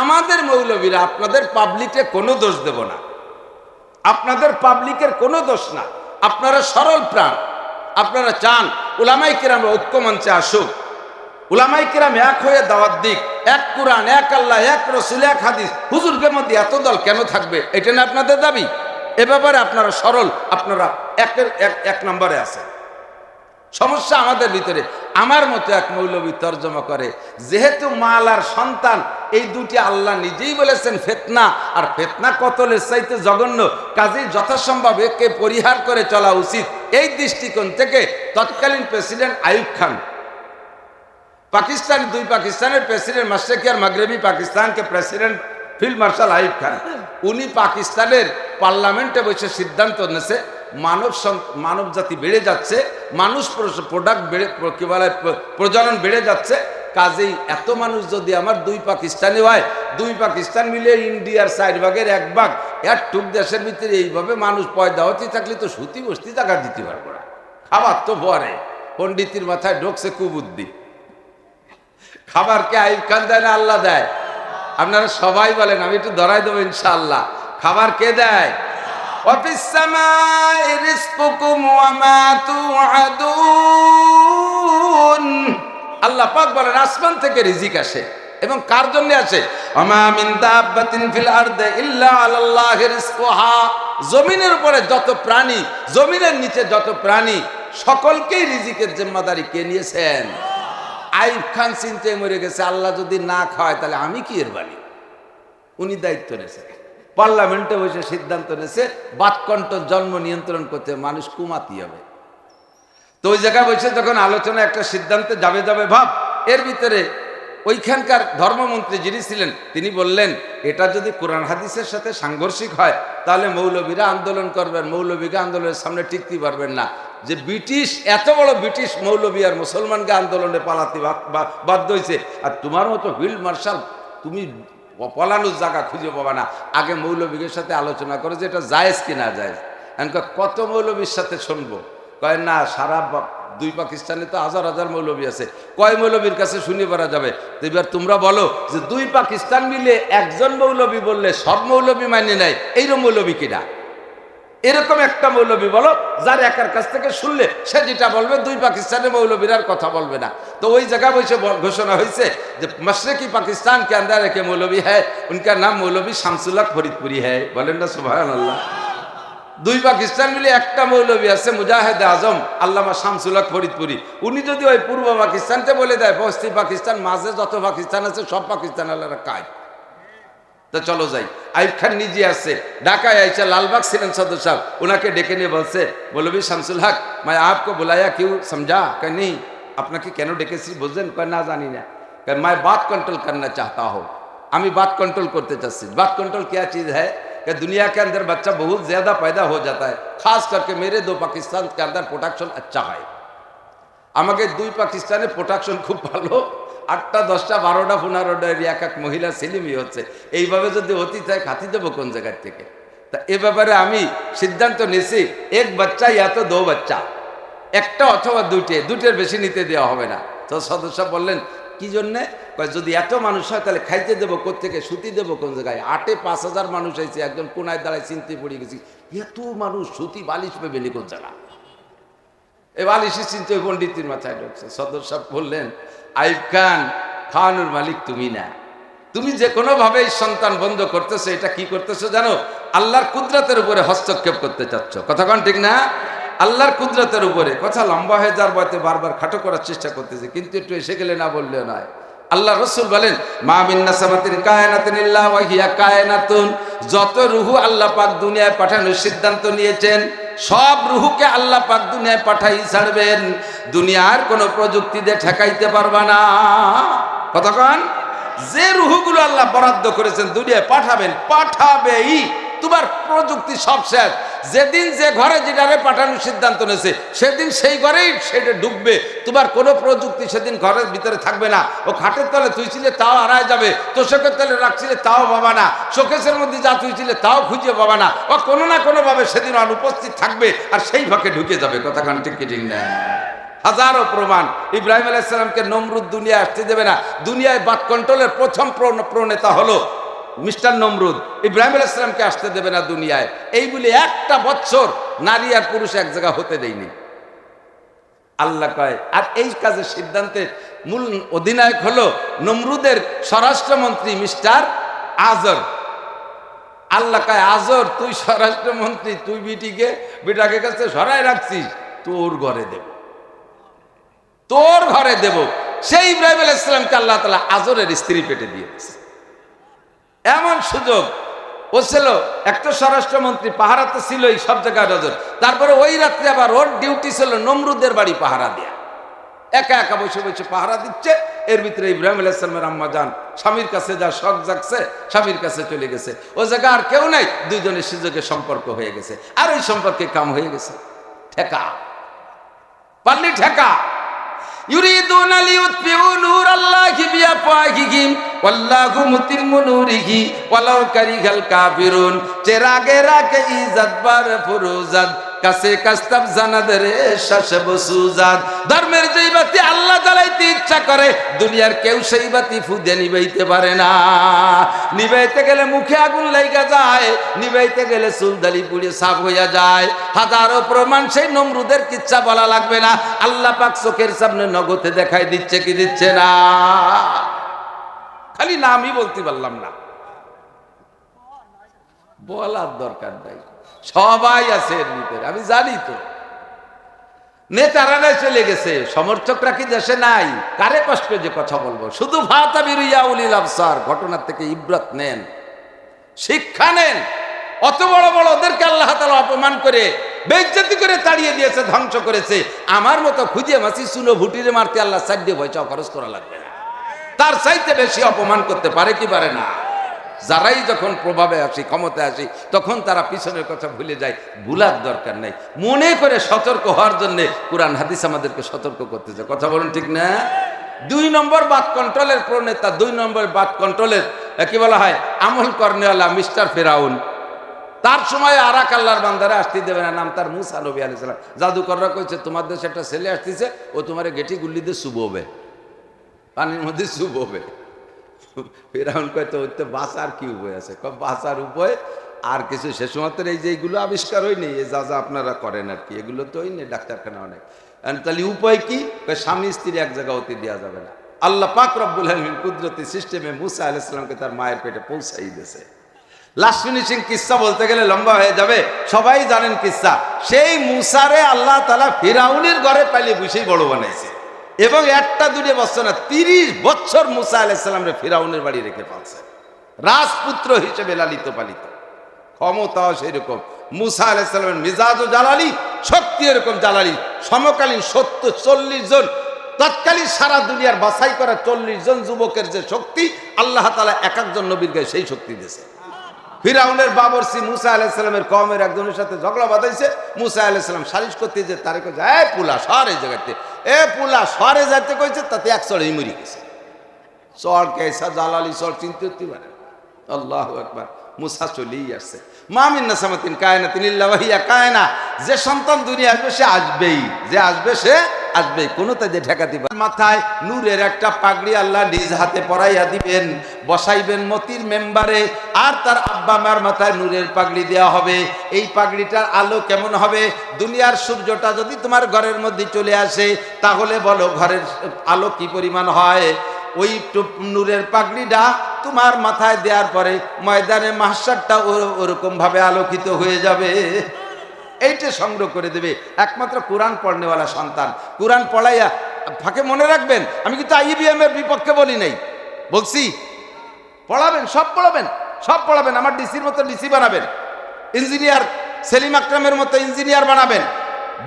আমাদের মৌলবীরা, আপনাদের পাবলিকে কোনো দোষ দেব না, আপনাদের পাবলিকের কোনো দোষ না। আপনারা সরল প্রাণ, আপনারা চান উলামাই কিরাম ঐক্যমঞ্চে আসুক, উলামাই কিরাম এক হয়ে দাওয়াত দিক, এক কোরআন, এক আল্লাহ, এক রসুল, এক হাদিস। হুজুরদের মধ্যে এত দল কেন থাকবে? এটা না আপনাদের দাবি? এ ব্যাপারে আপনারা সরল, আপনারা এক নম্বরে আছেন। সমস্যা আমাদের ভিতরে। আমার মতো এক মৌলবী তর্জমা করে, যেহেতু মাল আর সন্তান এই দুটি আল্লাহ নিজেই বলেছেন ফিতনা, আর ফিতনা কতলের চাইতে জঘন্য, কাজেই যথাসম্ভব একে পরিহার করে চলা উচিত। এই দৃষ্টিকোণ থেকে তৎকালীন প্রেসিডেন্ট আইয়ুব খান, পাকিস্তান, দুই পাকিস্তানের প্রেসিডেন্ট, মাশরিকি আর মাগরিবি পাকিস্তান কে president field marshal Ayub Khan, উনি পাকিস্তানের পার্লামেন্টে বসে সিদ্ধান্ত নিয়েছে মানব জাতি বেড়ে যাচ্ছে, মানুষ প্রোডাক্ট বেড়ে, কি বলে, প্রজনন বেড়ে যাচ্ছে। কাজেই এত মানুষ যদি আমার দুই পাকিস্তানি হয়, দুই পাকিস্তান মিলে ইন্ডিয়ার 4 ভাগের 1 ভাগ, এর টুক দেশের ভিতরে এইভাবে মানুষ পয়দা হতে থাকলে তো সুতি বস্তি জায়গা দিতে পারবো না। খাবার তো পরে পণ্ডিতির মাথায় ঢোকছে কুবুদ্ধি। খাবার কে আইয়ুব খান দেয় না আল্লাহ দেয়? আপনারা সবাই বলেন, আমি একটু ধরাই দেবো ইনশাআল্লাহ। খাবার কে দেয়? ওয়াফিস সামাই রিজকুকুম ওয়া মা তুআদুন। আল্লাহ পাক বলেন আসমান থেকে রিজিক আসে, এবং কার জন্য আসে? ওয়া মিন দাব্বাতিন ফিল আরদি ইল্লা আলাল্লাহি রিজকুহা। জমিনের উপরে যত প্রাণী, জমিনের নিচে যত প্রাণী, সকলকেই রিজিকের জিম্মাদারি কে নিয়েছেন? আইয়ুব খান চিন্তায় মরে গেছে, আল্লাহ যদি না খাওয়ায় তাহলে আমি কি এর বাণী? উনি দায়িত্ব নিয়েছে, পার্লামেন্টে বসে সিদ্ধান্ত নিয়েছে বাতকণ্ঠ জন্ম নিয়ন্ত্রণ করতে, মানুষ কুমাতি হবে। তো ওই জায়গায় বসে যখন আলোচনা একটা সিদ্ধান্তে যাবে ভাব, এর ভিতরে ওইখানকার ধর্মমন্ত্রী যিনি ছিলেন তিনি বললেন, এটা যদি কোরআন হাদিসের সাথে সাংঘর্ষিক হয় তাহলে মৌলবীরা আন্দোলন করবেন, মৌলবীকে আন্দোলনের সামনে টিকতে পারবেন না। যে ব্রিটিশ, এত বড় ব্রিটিশ মৌলবী আর মুসলমানকে আন্দোলনে পালাতে বাধ্য হয়েছে, আর তোমার মতো ফিল্ড মার্শাল তুমি পলানোর জায়গা খুঁজে পাবা না। আগে মৌলবীদের সাথে আলোচনা করে যে এটা জায়েজ কি না জায়েজ। কত মৌলবীর সাথে শুনবো? কয় না, সারা দুই পাকিস্তানে তো হাজার হাজার মৌলবী আছে, কয় মৌলবীর কাছে শুনে পারা যাবে? তো এবার তোমরা বলো যে দুই পাকিস্তান মিলে একজন মৌলবী বললে সব মৌলবী মানে নেয়, এইরকম মৌলবী কিনা? এরকম একটা মৌলবী বলো যার একার কাছ থেকে শুনলে সে যেটা বলবে দুই পাকিস্তানের মৌলবীর আর কথা বলবে না। তো ওই জায়গায় বসে ঘোষণা হয়েছে যে मशरकी पाकिस्तान के अंदर एक मौलवी है, उनका नाम मौलवी शामसुल हक फरीदपुरी है। বলেন না সুবহানাল্লাহ। দুই পাকিস্তান মিলে একটা মৌলবী আছে মুজাহিদ আজম আল্লামা শামসুল হক ফরিদপুরি। উনি যদি ওই পূর্ব পাকিস্তানতে বলে দেয় পশ্চিম পাকিস্তান, মাঝে যত পাকিস্তান আছে সব পাকিস্তান আল্লাহরা কায়। তো চলো যাই। আইয়ুব খান নিজে আসছে, ঢাকায় আইসা লালবাগ ছিলেন সদর সাহেব, ওনাকে ডেকে নিয়ে বলছে, মৌলবী শামসুল হক मैं आपको बुलाया क्यों समझा? कह नहीं, আপনাকে কেন ডেকেছি বুঝলেন? কয় না জানি না। कह मैं बात कंट्रोल करना चाहता हूँ, আমি बात कंट्रोल করতে চাচ্ছি। बात कंट्रोल क्या चीज़ है? कि दुनिया के अंदर बच्चा बहुत ज़्यादा पैदा हो जाता है, खास करके मेरे 2 पाकिस्तान के अंदर प्रोडक्शन अच्छा है। আমাকে 2 পাকিস্তানের প্রোডাকশন খুব ভালো, 8টা 10টা 12টা 15টা এক এক মহিলা ছেলেমি হচ্ছে। এইভাবে যদি অতি চায় খাতি দেবো কোন জায়গার থেকে? তা এ ব্যাপারে আমি সিদ্ধান্ত নিয়েছি, এক বাচ্চা ইয়া তো 2 বাচ্চা, একটা অথবা দুটের বেশি নিতে দেওয়া হবে না। তো সদস্য বললেন কি জন্যে? যদি এত মানুষ হয় তাহলে খাইতে দেবো কোথেকে, সুতি দেবো কোন জায়গায়? 8-এ 5,000 মানুষ হয়েছে, একজন কোনায় দাঁড়ায় চিনতে পড়ে গেছি, এত মানুষ সুতি বালিশ পেবে নি কোন জায়গা? এই বালিশি চিনতে পণ্ডিতের মাথায় ঢুকছে। সদর সাহেব বললেন, আইয়ুব খান, খাওয়ানোর মালিক তুমি না, তুমি যে কোনোভাবে সন্তান বন্ধ করতেছো, এটা কি করতেছো জানো? আল্লাহর কুদরতের উপরে হস্তক্ষেপ করতে চাচ্ছ। কথা কন ঠিক না? আল্লাহর কুদরতের উপরে। কথা লম্বা হয়ে যার বয়তে বারবার খাটো করার চেষ্টা করতেছে, কিন্তু একটু এসে গেলে না বললেও নয়। আল্লাহ রসুল বলেন, মা মিন নাসামাতিন কায়নাতিন ইল্লা ওয়া হিয়া কায়নাতুন। যত রুহু আল্লাহ পাক দুনিয়ায় পাঠানোর সিদ্ধান্ত নিয়েছেন, সব রুহুকে আল্লাহ পাক দুনিয়ায় পাঠাই ছাড়বেন। দুনিয়ার কোনো প্রযুক্তি দিয়ে ঠেকাইতে পারবা না। কতক্ষণ? যে রুহুগুলো আল্লাহ বরাদ্দ করেছেন দুনিয়ায় পাঠাবেন, পাঠাবেই। তোমার প্রযুক্তি সব শেষ। যেদিন যে ঘরে যেটারে পাঠানোর সিদ্ধান্ত নিয়েছে সেদিন সেই ঘরেই সেটা ঢুকবে। তোমার কোনো প্রযুক্তি সেদিন ঘরের ভিতরে থাকবে না। ও খাটের তলে তুইছিলে তাও হারায় যাবে, তোষকের তলে রাখছিলে তাও পাবা না, শোকেসের মধ্যে যা তুইছিলে তাও খুঁজে পাবা না। ও কোনো না কোনোভাবে সেদিন অনুপস্থিত থাকবে, আর সেই ফাঁকে ঢুকে যাবে। কথা কান ঠিক ঠিক না? হাজারো প্রমাণ। ইব্রাহিম আলাইহিস সালামকে নমরুদ দুনিয়ায় আসতে দেবে না। দুনিয়ায় বাদ কন্ট্রোলের প্রথম প্রণেতা হলো মিস্টার নমরুদ। ইব্রাহিম আলাইহিস সালামকে আসতে দেবে না দুনিয়ায়, এই বলে একটা বছর নারী আর পুরুষ এক জায়গা হতে দেয়নি। আল্লাহ কয়, আর এই কাজের সিদ্ধান্তের মূল অধিনায়ক হলো নমরুদের স্বরাষ্ট্রমন্ত্রী মিস্টার আজর। আল্লাহ কয়, আজর তুই স্বরাষ্ট্রমন্ত্রী, তুই বিটাকে কাছে সরাই রাখছিস, তোর ঘরে দেব, তোর ঘরে দেব। সেই ইব্রাহিম আলাইহিস সালামকে আল্লাহ তাআলা আজরের স্ত্রী পেটে দিয়েছে। এমন সুযোগ ও ছিল, একটা স্বরাষ্ট্রমন্ত্রী, পাহারা তো ছিলই সব জায়গায় নজর। তারপরে ওই রাত্রে আবার ওর ডিউটি ছিল নমরুদের বাড়ি পাহারা দেয়া। একা একা বসে বসে পাহারা দিচ্ছে। এর ভিতরে ইব্রাহিম আলাইহিস সালামের আম্মা জান স্বামীর কাছে যা শখ জাগছে, স্বামীর কাছে চলে গেছে। ও জায়গা আর কেউ নাই, দুইজনের সুযোগের সম্পর্ক হয়ে গেছে। আর ওই সম্পর্কে কাম হয়ে গেছে ঠেকা, পারলি ঠেকা। ইউরিদুনা লিউতফিউ নূরাল্লাহি বিআফওয়াহিহিম ওয়াল্লাহু মুতিম্মু নূরিহি ওয়ালাউ কারিহাল কাফিরুন। চেরাগেরা কে ইজ্জত বার ফুরুজাত কাছে কাস্তাব জানাদরে শাসব সুজাত। ধর্মের যেই বাতি আল্লাহ জ্বালাইতে ইচ্ছা করে, দুনিয়ার কেউ সেই বাতি ফুদে নিবাইতে পারে না। নিবাইতে গেলে মুখে আগুন লাইগা যায়, নিবাইতে গেলে চুলদালি পুড়ে সাফ হইয়া যায়। হাজারো প্রমাণ, সেই নমরুদের কিচ্ছা বলা লাগবে না। আল্লাহ পাক চোখের সামনে নগদে দেখাই দিচ্ছে কি দিচ্ছে না? খালি নামই বলতে পারলাম না, বলার দরকার নাই, সবাই আছে এর ভিতরে, আমি জানি তো। নেতারা নাই চলে গেছে, সমর্থকরা কি দেশে নাই? কারে কষ্ট যে কথা বলবো? শুধু ফাতাবিরুয়া উলিল আবসার, ঘটনার থেকে ইবরত নেন, শিক্ষা নেন। অত বড় বড় ওদেরকে আল্লাহ তাআলা অপমান করে, বেইজ্জতি করে তাড়িয়ে দিয়েছে, ধ্বংস করেছে। আমার মতো খুঁজে মাসি চুনো ভুটিরে মারতে আল্লাহ সাইডে পয়সা খরচ করা লাগবে না। তার চাইতে বেশি অপমান করতে পারে কি পারে না? যারাই যখন প্রভাবে আসি, ক্ষমতায় আসি, তখন তারা পিছনের কথা ভুলে যায়। ভুলার দরকার নাই, মনে করে সতর্ক হওয়ার জন্য কোরআন হাদিস আমাদেরকে সতর্ক করতেছে। কথা বলুন ঠিক না? 2 নম্বর বাদ কন্ট্রোলের প্রণেতা, 2 নম্বর বাদ কন্ট্রোলের কি বলা হয়, আমল করনেওয়ালা মিস্টার ফেরাউন। তার সময় আরাক আল্লাহর বান্দারে আসতে দেবে না। নাম তার মুসা নবী আলাইহিস সালাম। জাদুকররা কইছে, তোমার দেশে একটা ছেলে আসতেছে, ও তোমার গেটি গুল্লি দিয়ে চুববে, পানির মধ্যে চুববে। ফেরাউন কয়, তো ওইতে বাঁচার কি উপায় আছে? বাঁচার উপায় আর কিছু সে সময় এই যে এইগুলো আবিষ্কার হয়নি, যা যা আপনারা করেন আর কি, এগুলো তো হয়নি, ডাক্তারখানা অনেক। তাহলে উপায় কি? স্বামী স্ত্রী এক জায়গা হতে দেওয়া যাবে না। আল্লাহ পাক রব্বুল আলামিন কুদরতি সিস্টেমে মুসা আলাইহিস সালামকে তার মায়ের পেটে পৌঁছাই দিয়েছে। লাস্ট ফিনিশিং কিসসা বলতে গেলে লম্বা হয়ে যাবে, সবাই জানেন কিসসা। সেই মুসারে আল্লাহ তাআলা ফিরাউনের ঘরে পালিয়ে বসেই বড় বানাইছে, এবং 1-2 বছর না, 30 বছর মুসা আলাইহিস সালামরে ফিরাউনের বাড়ি রেখে পালছে, রাজপুত্র হিসেবে লালিত পালিত। ক্ষমতাও সেরকম। মুসা আলাইহিস সালামের মিজাজও জালালি, শক্তি এরকম জালালি। সমকালীন 40 জন তৎকালীন সারা দুনিয়ার বাছাই করা 40 জন যুবকের যে শক্তি, আল্লাহ তাআলা এক একজন নবীর গায়ে সেই শক্তি দিয়েছে। ফিরাউনের বাবরসি মুসা আলাইহিস সালামের কওমের একজনের সাথে ঝগড়া বাঁধাইছে। মুসা আলাইহিস সালাম সালিশ করতে যে তারে কইছে, এ পুলা সর এই জায়গাতে, এ পুলা সরে যাইতে কইছে, তাতে এক চড়েই মরি গেছে। চর কেসা জালালি চর চিনতে পারে। আল্লাহু আকবার। মুসা চলেই আসছে। মা মিন নাসামাতিন কায়নাতিন ইল্লা ওয়াহিয়া কায়না। যে সন্তান দুনিয়া আসবে সে আসবেই, যে আসবে সে আসবেই, কোনো তাদের ঠেকাতে পারে। মাথায় নূরের একটা পাগড়ি আল্লাহ নিজ হাতে পরাইয়া দিবেন, বসাইবেন মতির মেম্বারে, আর তার আব্বা মার মাথায় নূরের পাগড়ি দেওয়া হবে। এই পাগড়িটার আলো কেমন হবে? দুনিয়ার সূর্যটা যদি তোমার ঘরের মধ্যে চলে আসে, তাহলে বলো ঘরের আলো কি পরিমাণ হয়? ওই নূরের পাগড়িটা তোমার মাথায় দেওয়ার পরে ময়দানে মাহশারটা ওরকম ভাবে আলোকিত হয়ে যাবে। এইটা সংগ্রহ করে দেবে একমাত্র কোরআন পড়নেওয়ালা সন্তান। কোরআন পড়াইয়া ফাঁকে মনে রাখবেন, আমি কিন্তু IBM এর বিপক্ষে বলি নাই, বলছি পড়াবেন, সব পড়াবেন, সব পড়াবেন। আমার ডিসির মতো ডিসি বানাবেন, ইঞ্জিনিয়ার সেলিম আকরামের মতো ইঞ্জিনিয়ার বানাবেন,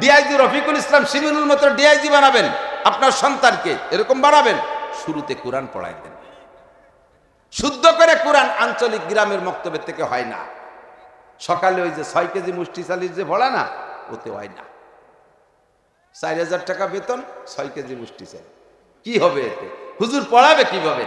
ডিআইজি রফিকুল ইসলাম শিমিনুল মতো ডিআইজি বানাবেন। আপনার সন্তানকে এরকম বানাবেন। শুরুতে কোরআন পড়াই দেন, শুদ্ধ করে কোরআন। আঞ্চলিক গ্রামের মক্তবের থেকে হয় না। সকালে ওই যে 6 কেজি মুষ্টি চালির যে ভরা না, ওতে হয় না। 4000 টাকা বেতন, 6 কেজি মুষ্টি চাল, কি হবে এতে? হুজুর পড়াবে কিভাবে?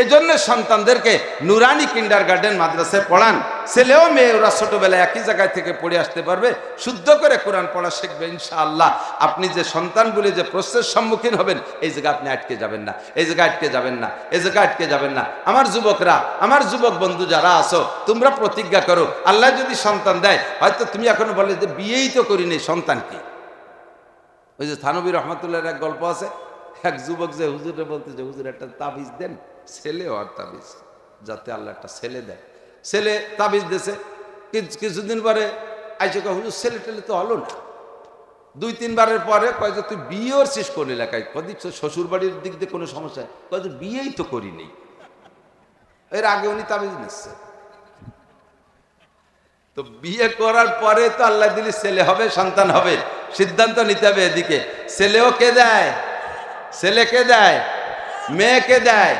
এজন্য সন্তানদেরকে নুরানি কিন্ডারগার্টেন মাদ্রাসায় পড়ান। ছেলেও মেয়ে ওরা ছোটবেলায় একই জায়গায় থেকে পড়ে আসতে পারবে, শুদ্ধ করে কোরআন পড়া শিখবে ইনশাআল্লাহ। আপনি যে সন্তানগুলি যে প্রশ্নের সম্মুখীন হবেন, এই জায়গায় আপনি আটকে যাবেন না, এই জায়গায় আটকে যাবেন না, এই জায়গায় আটকে যাবেন না। আমার যুবকরা, আমার যুবক বন্ধু যারা আছো, তোমরা প্রতিজ্ঞা করো, আল্লাহ যদি সন্তান দেয়, হয়তো তুমি এখনো বলে যে বিয়েই তো করিনি, সন্তান কি? ওই যে থানবী রহমতুল্লাহর এক গল্প আছে, এক যুবক যে হুজুরে বলতে যে হুজুর একটা তাবিজ দেন, ছেলে আর তাবিজ, যাতে আল্লাহ একটা ছেলে দেয়। ছেলে তাবিজ দিয়েছে, কিছুদিন পরে আইসে কয় হুজুর ছেলে টেলে তো হলো না। 2-3 বারের পরে কয় যে তুই বিয়ের শেষ কোন এলাকায়? কদি শ্বশুর বাড়ির দিক দিয়ে কোনো সমস্যা? কয় যে বিয়েই তো করিনি। এর আগে উনি তাবিজ নিচ্ছে। তো বিয়ে করার পরে তো আল্লাহ দিলি ছেলে হবে, সন্তান হবে, সিদ্ধান্ত নিতে হবে। এদিকে ছেলেও কে দেয়? ছেলেকে দেয়, মেয়েকে দেয়।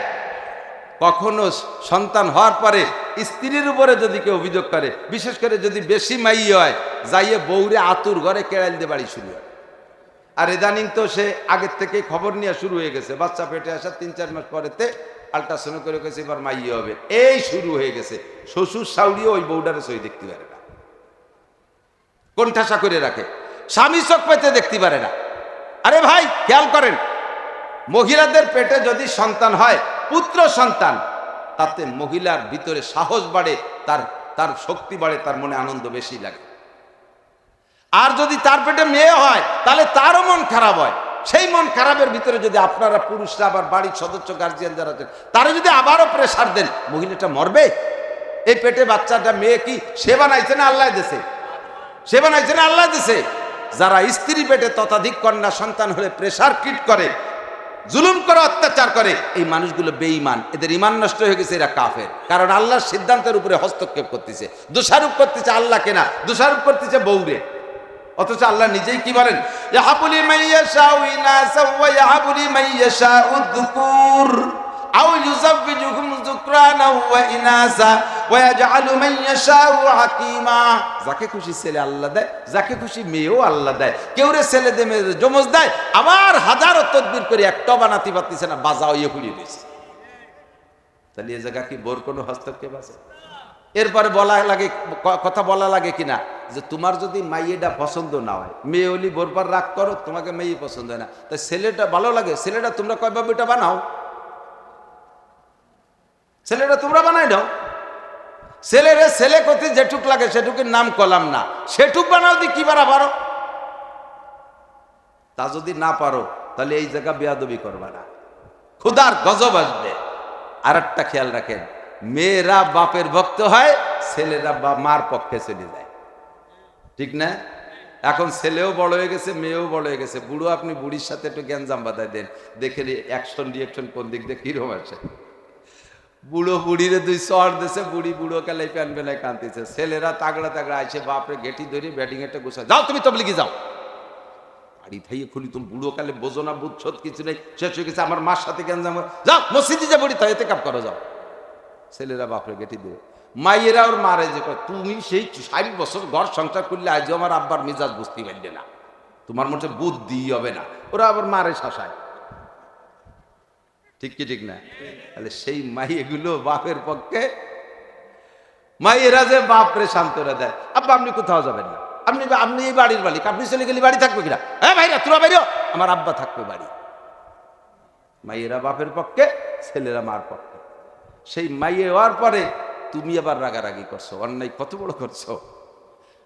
কখনো সন্তান হওয়ার পরে স্ত্রীর উপরে যদি কেউ অভিযোগ করে, বিশেষ করে যদি বেশি মাই হয়, যাইয়ে বউরে আতুর ঘরে কেড়াইল দিয়ে বাড়ি শুরু হয়। আর ইদানিং তো সে আগের থেকে খবর নেওয়া শুরু হয়ে গেছে, বাচ্চা পেটে আসা 3-4 মাস পরেতে আল্ট্রাসাউন্ড করে গেছে, এবার মাইয়ে হবে, এই শুরু হয়ে গেছে। শ্বশুর শাউরিও ওই বউডারে সই দেখতে পারে না, কোণঠাসা করে রাখে, স্বামী চোখ পেতে দেখতে পারে না। আরে ভাই খেয়াল করেন, মহিলাদের পেটে যদি সন্তান হয়, পুত্র সন্তান, তাতে মহিলার ভিতরে সাহস বাড়ে, তার শক্তি বাড়ে, তার মনে আনন্দ বেশি লাগে। আর যদি তার পেটে মেয়ে হয়, তাহলে তারও মন খারাপ হয়। সেই মন খারাপের ভিতরে যদি আপনারা পুরুষরা আবার বাড়ির সদস্য গার্জিয়ান যারা আছেন, তারা যদি আবারও প্রেসার দেন, মহিলাটা মরবে। এই পেটে বাচ্চাটা মেয়ে কি সে বানাইছে না আল্লাহ দিছে? সে বানাইছে না আল্লাহ দিছে? যারা স্ত্রী পেটে ততাধিক কন্যা সন্তান হলে প্রেসার ক্রিয়েট করে, জুলুম করে, অত্যাচার করে, এই মানুষগুলো বেঈমান, এদের ইমান নষ্ট হয়ে গেছে, এরা কাফের। কারণ আল্লাহর সিদ্ধান্তের উপরে হস্তক্ষেপ করতেছে, দোষারোপ করতেছে আল্লাহকে না, দোষারোপ করতেছে বউরে। অথচ আল্লাহ নিজেই কি বলেন? ইয়াহাবুলি মাইয়াশাউ ইনাসা ওয়া ইয়াহাবুলি মাইয়াশাউ যুকুর আও ইউযাব্বিজুহুম যুকরানা ওয়া ইনাসা ওয়া ইয়াজআলু মাইয়াশাউ হাকীমা। যাকে খুশি ছেলে আল্লাহ দেয়, যাকে খুশি মেয়েও আল্লাহ দেয়। কেউ রে ছেলে দেয়, মেয়ে জমজ দেয়, আবার হাজারো তদবির করে একটা বানাতে পারতেছে না, বাজাও ইয়ে পুড়িয়ে দিয়েছে। তাহলে এই জায়গা কি বোর কোনো হস্তক্ষেপ আছে? এরপরে বলা লাগে, কথা বলা লাগে কিনা যে তোমার যদি মাইয়েটা পছন্দ না হয়, মেয়ে হলি বোরবার রাগ করো, তোমাকে মেয়ে পছন্দ হয় না, তাই ছেলেটা ভালো লাগে, ছেলেটা তোমরা কয় বাবুটা বানাও, ছেলেটা তোমরা বানাই দাও। ছেলেরে ছেলে করতে যেটুক লাগে সেটুকের নাম কলাম না, সেটুক বানাও দি কি বারা পারো। তা যদি না পারো, তাহলে এই জায়গা বেয়াদবি করবা না, খুদার গজব আসবে। আর একটা খেয়াল রাখেন, মেয়েরা বাপের ভক্ত হয়, ছেলেরা মার পক্ষে চলে যায়, ঠিক না? এখন ছেলেও বড় হয়ে গেছে, মেয়েও বড় হয়ে গেছে। বুড়ো আপনি বুড়ির সাথে একটু গ্যাঞ্জাম বাঁধাই দেন, দেখে অ্যাকশন রিয়েকশন কোন দিক দিয়ে কিরকম আছে। বুড়ো বুড়িরে 2 চর দিছে, বুড়ি বুড়ো কালাই প্যান বেলায় কাঁদতেছে। ছেলেরা তাগড়া তাগড়া আইসে বাপরে গেটি ধরে ব্যাটিং একটা গোসা, যাও তুমি তবলিগি যাও। বাড়ি থাইয়ে খুলি, তুমি বুড়ো কালে বোঝো না, বুঝছো কিছু নেই, শেষ হয়ে গেছে। আমার মার সাথে গ্যাঞ্জাম, যাও মসজিদে যা বুড়ি তাই এতে কাপ করো, যাও। ছেলেরা বাপরে গেটি দিয়ে, মাইয়েরা ওর মারে যে তুমি সেই 60 বছর ঘর সংসার করলে আজ আমার আব্বার মেজাজ বুঝতে পারলে না, তোমার মধ্যে বুদ্ধি হবে না, ওরা আবার মারে শাসায়, ঠিক কি ঠিক না? তাহলে সেই মাইয়েগুলো বাপের পক্ষে, মাইয়েরা যে বাপরে শান্তরা দেয়, আব্বা আপনি কোথাও যাবেন না, আপনি এই বাড়ির মালিক, আপনি চলে গেলে বাড়ি থাকবে কিনা? হ্যাঁ ভাইরা তোরা বাইরে, আমার আব্বা থাকবে বাড়ি। মাইয়েরা বাপের পক্ষে, ছেলেরা মার পক্ষে। সেই মাইয়ে হওয়ার পরে তুমি আবার রাগারাগি করছো, অন্যায় কত বড় করছো।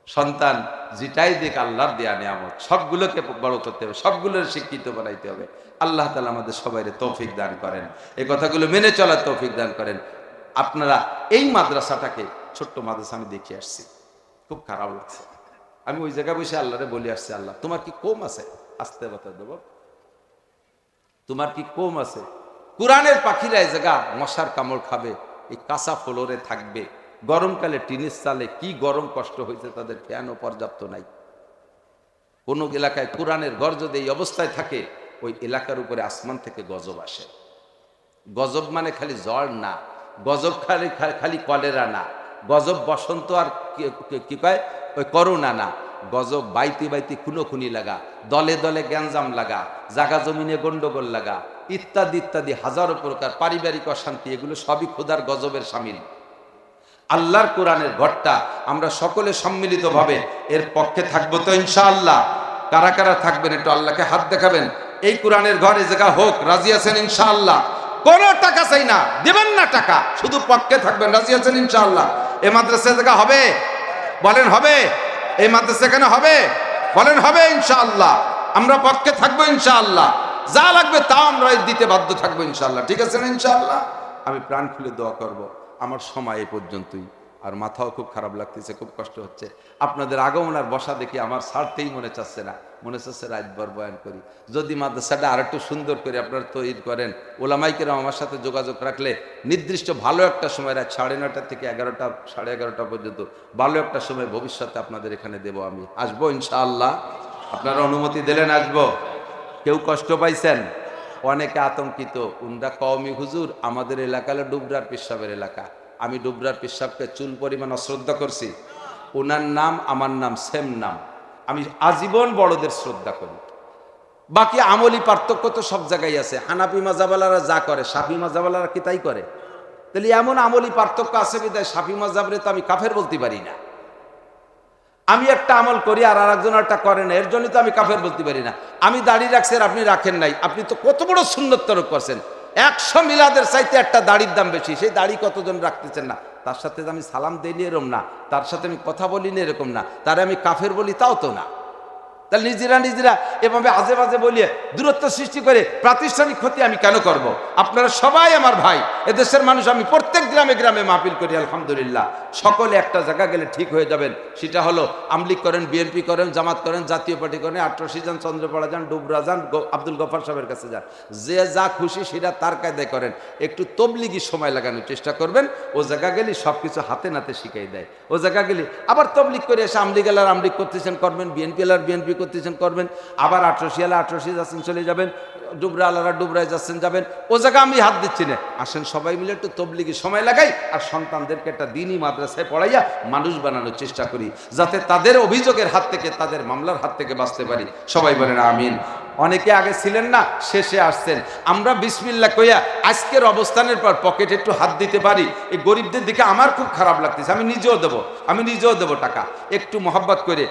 সন্তান যেটাই দেখ আল্লাহর দেয়া নিয়ামত, সবগুলোকে বড় করতে হবে, সবগুলোর শিক্ষিত বানাইতে হবে। আল্লাহ তাআলা আমাদের সবাইরে তৌফিক দান করেন, এই কথাগুলো মেনে চলার তৌফিক দান করেন। আপনারা এই মাদ্রাসাটাকে, ছোট্ট মাদ্রাসা আমি দেখে আসছি, খুব খারাপ লাগছে। আমি ওই জায়গায় বসে আল্লাহরে বলে আসছি, আল্লাহ তোমার কি কম আছে? আস্তে কথা দেব, তোমার কি কম আছে? কোরআনের পাখিরা এই জায়গা মশার কামড় খাবে, এই কাঁচা ফ্লোরে থাকবে, গরমকালে টিনের চালে কি গরম কষ্ট হয়েছে তাদের, ফ্যানও পর্যাপ্ত নাই। কোনো এলাকায় কোরআনের ঘর যদি এই অবস্থায় থাকে, ওই এলাকার উপরে আসমান থেকে গজব আসে। গজব মানে খালি জ্বর না, গজব খালি কলেরা না, গজব বসন্ত আর কি কয় ওই করোনা না, গজব বাইতে বাইতে খুনোখুনি লাগা, দলে দলে গ্যাঞ্জাম লাগা, জাগা জমিনে গন্ডগোল লাগা, ইত্যাদি ইত্যাদি হাজারো প্রকার পারিবারিক অশান্তি, এগুলো সবই খোদার গজবের শামিল। আল্লাহর কোরআনের ঘরটা আমরা সকলে সম্মিলিতভাবে এর পক্ষে থাকবো তো ইনশাআল্লাহ? কারা কারা থাকবেন একটু আল্লাহকে হাত দেখাবেন। এই কোরআনের ঘরে জায়গা হোক, রাজি আছেন ইনশাআল্লাহ? কোনো টাকা চাই না, দিবেন না টাকা, শুধু পক্ষে থাকবেন, রাজি আছেন ইনশাআল্লাহ? এই মাদ্রাসা জায়গা হবে? বলেন হবে? এই মাদ্রাসা এখানে হবে? বলেন হবে ইনশাআল্লাহ? আমরা পক্ষে থাকবো ইনশাআল্লাহ, যা লাগবে তা আমরা দিতে বাধ্য থাকবো ইনশাআল্লাহ, ঠিক আছে না ইনশাআল্লাহ? আমি প্রাণ খুলে দোয়া করব। আমার সময় এই পর্যন্তই, আর মাথাও খুব খারাপ লাগতেছে, খুব কষ্ট হচ্ছে। আপনাদের আগমন আর বসা দেখি আমার ছাড়তেই মনে চাচ্ছে না, মনে চাচ্ছে রাতভর বয়ান করি। যদি মাদ্রাসাটা আর একটু সুন্দর করে আপনারা তৈরি করেন, ওলামাইকেরাম আমার সাথে যোগাযোগ রাখলে নির্দিষ্ট ভালো একটা সময়, রাত 9:30 থেকে 11টা 11:30 পর্যন্ত ভালো একটা সময় ভবিষ্যতে আপনাদের এখানে দেব। আমি আসবো ইনশাআল্লাহ, আপনারা অনুমতি দিলেন আসবো? কেউ কষ্ট পাইছেন? অনেকে আতঙ্কিত, উনরা কওমি হুজুর, আমাদের এলাকা হলো ডুবরার পিসাবের এলাকা, আমি ডুবরার পিসাবকে চুল পরিমাণ অশ্রদ্ধা করছি। ওনার নাম আমার নাম সেম নাম, আমি আজীবন বড়দের শ্রদ্ধা করি। বাকি আমলি পার্থক্য তো সব জায়গায় আছে। হানাফি মাযহাবওয়ালারা যা করে শাফি মাযহাবওয়ালারা কি তাই করে? তাহলে এমন আমলি পার্থক্য আছে বিধায় শাফি মাযহাবরে তো আমি কাফের বলতে পারি না। আমি একটা আমল করি আর আরেকজন একটা করে না, এর জন্য তো আমি কাফের বলতে পারি না। আমি দাড়ি রাখছি আর আপনি রাখেন নাই, আপনি তো কত বড় সুন্নত তরক করছেন। 100 মিলাদের চাইতে একটা দাড়ির দাম বেশি, সেই দাড়ি কতজন রাখতেছেন না? তার সাথে আমি সালাম দিইনি এরকম না, তার সাথে আমি কথা বলিনি এরকম না, তারে আমি কাফের বলি তাও তো না। তাহলে নিজেরা এভাবে আজে বাজে বলিয়ে দূরত্ব সৃষ্টি করে প্রাতিষ্ঠানিক ক্ষতি আমি কেন করব? আপনারা সবাই আমার ভাই, এদেশের মানুষ। আমি প্রত্যেক গ্রামে গ্রামে মাহফিল করি আলহামদুলিল্লাহ। সকলে একটা জায়গা গেলে ঠিক হয়ে যাবেন, সেটা হলো আমলিগ করেন, বিএনপি করেন, জামাত করেন, জাতীয় পার্টি করেন, আটরশি যান, চন্দ্রপাড়া যান, ডুবরা যান, আব্দুল গফার সাহেবের কাছে যান, যে যা খুশি সেটা তার কায়দায় করেন। একটু তবলিগি সময় লাগানোর চেষ্টা করবেন, ও জায়গা গেলে সব কিছু হাতে নাতে শিখাই দেয়। ও জায়গা গেলে আবার তবলিগ করে এসে আমলিগ এলার আমলিগ করতেছেন করবেন, বিএনপি এলার বিএনপি করতেছেন করবেন, আবার আটরশি এলা আটরশি যাচ্ছেন চলে যাবেন, ডুবরা আলারা ডুবরায় যাচ্ছেন যাবেন। ও জায়গা আমি হাত দিচ্ছি না। আসেন সবাই মিলে একটু তবলিগি সময় লাগাই, আর সন্তানদেরকে একটা দিনই মাদ্রাসায় পড়াইয়া মানুষ বানানোর চেষ্টা করি, যাতে তাদের অভিযোগের হাত থেকে, তাদের মামলার হাত থেকে বাঁচতে পারি। সবাই বলেন আমিন। অনেকে আগে ছিলেন না, শেষে আসছেন। আমরা বিসমিল্লাহ কইয়া আজকের অবস্থানের পর পকেটে একটু হাত দিতে পারি, এই গরিবদের দিকে আমার খুব খারাপ লাগতেছে। আমি নিজেও দেবো টাকা। একটু মহব্বত করে